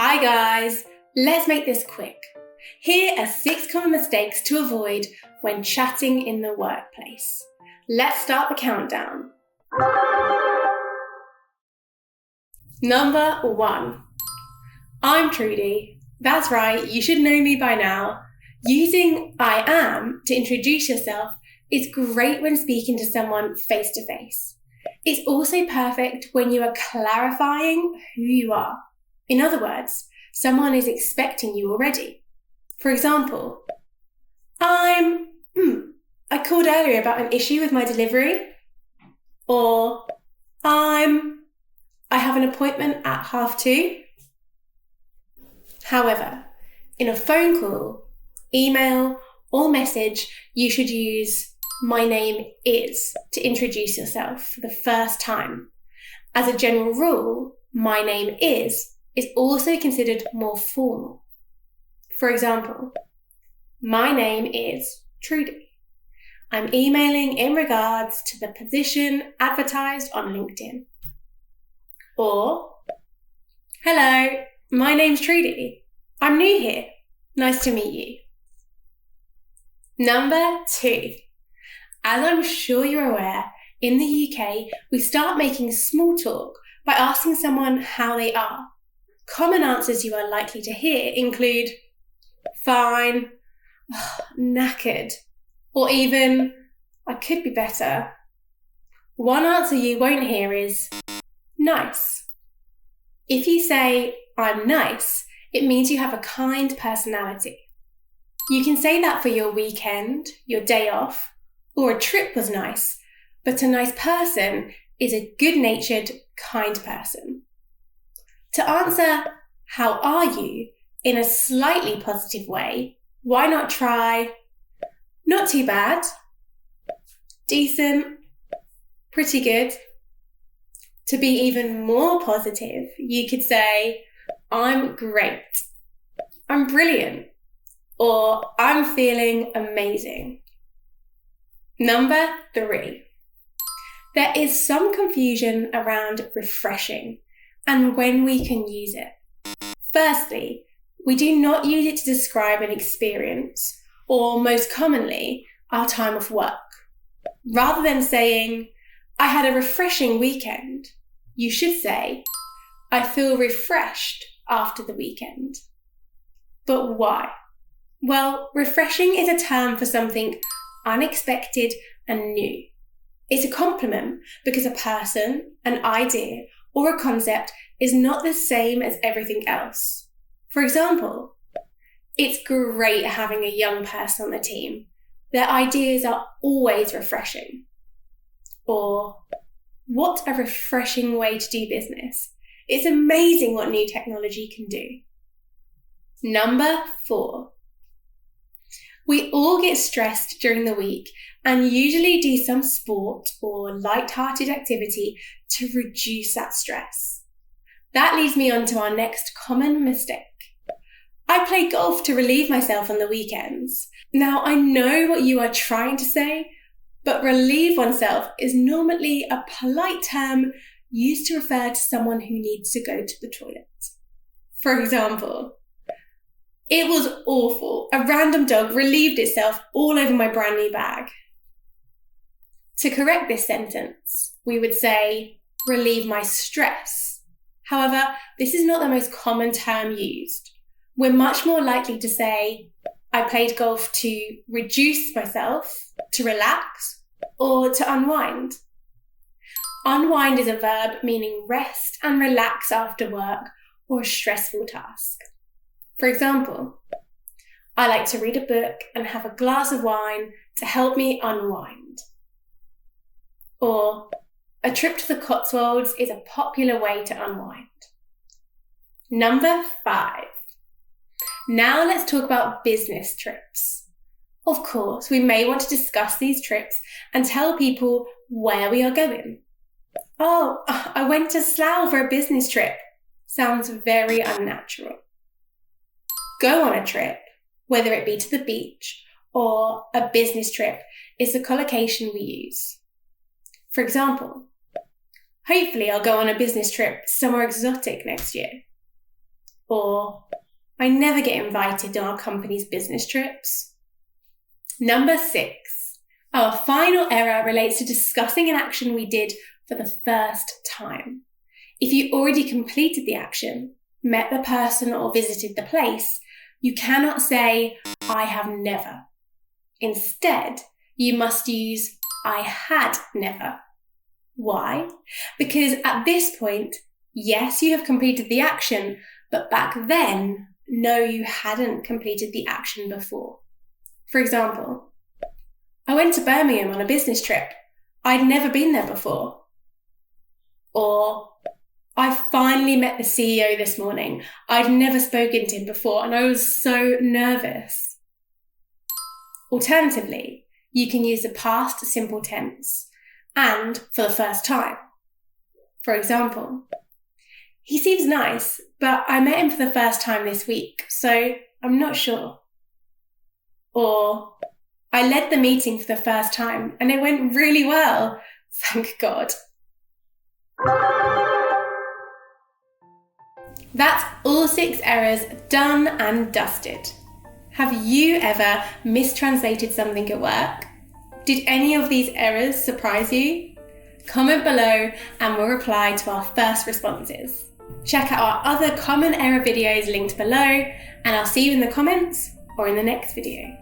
Hi guys, let's make this quick. Here are 6 common mistakes to avoid when chatting in the workplace. Let's start the countdown. Number 1. I'm Trudy. That's right, you should know me by now. Using I am to introduce yourself is great when speaking to someone face to face. It's also perfect when you are clarifying who you are. In other words, someone is expecting you already. For example, I called earlier about an issue with my delivery. Or I have an appointment at 2:30. However, in a phone call, email, or message, you should use my name is to introduce yourself for the first time. As a general rule, my name is also considered more formal. For example, my name is Trudy. I'm emailing in regards to the position advertised on LinkedIn. Or, hello, my name's Trudy. I'm new here. Nice to meet you. Number 2. As I'm sure you're aware, in the UK, we start making small talk by asking someone how they are. Common answers you are likely to hear include fine, knackered, or even I could be better. One answer you won't hear is nice. If you say I'm nice, it means you have a kind personality. You can say that for your weekend, your day off, or a trip was nice, but a nice person is a good-natured, kind person. To answer, how are you, in a slightly positive way, why not try, not too bad, decent, pretty good. To be even more positive, you could say, I'm great, I'm brilliant, or I'm feeling amazing. Number 3. There is some confusion around refreshing and when we can use it. Firstly, we do not use it to describe an experience, or most commonly, our time off work. Rather than saying, I had a refreshing weekend, you should say, I feel refreshed after the weekend. But why? Well, refreshing is a term for something unexpected and new. It's a compliment because a person, an idea, or a concept is not the same as everything else. For example, it's great having a young person on the team. Their ideas are always refreshing. Or, what a refreshing way to do business. It's amazing what new technology can do. Number 4. We all get stressed during the week and usually do some sport or light-hearted activity to reduce that stress. That leads me on to our next common mistake. I play golf to relieve myself on the weekends. Now, I know what you are trying to say, but relieve oneself is normally a polite term used to refer to someone who needs to go to the toilet. For example, it was awful. A random dog relieved itself all over my brand new bag. To correct this sentence, we would say, relieve my stress. However, this is not the most common term used. We're much more likely to say, I played golf to reduce myself, to relax, or to unwind. Unwind is a verb meaning rest and relax after work or a stressful task. For example, I like to read a book and have a glass of wine to help me unwind. Or, a trip to the Cotswolds is a popular way to unwind. Number 5. Now let's talk about business trips. Of course, we may want to discuss these trips and tell people where we are going. Oh, I went to Slough for a business trip. Sounds very unnatural. Go on a trip, whether it be to the beach or a business trip, is the collocation we use. For example, hopefully I'll go on a business trip somewhere exotic next year. Or, I never get invited on our company's business trips. Number 6. Our final error relates to discussing an action we did for the first time. If you already completed the action, met the person or visited the place, you cannot say, I have never. Instead, you must use, I had never. Why? Because at this point, yes, you have completed the action, but back then, no, you hadn't completed the action before. For example, I went to Birmingham on a business trip. I'd never been there before. Or, I finally met the CEO this morning. I'd never spoken to him before and I was so nervous. Alternatively, you can use the past simple tense and for the first time. For example, he seems nice, but I met him for the first time this week, so I'm not sure. Or, I led the meeting for the first time and it went really well. Thank God. That's all 6 errors done and dusted. Have you ever mistranslated something at work? Did any of these errors surprise you? Comment below and we'll reply to our first responses. Check out our other common error videos linked below, and I'll see you in the comments or in the next video.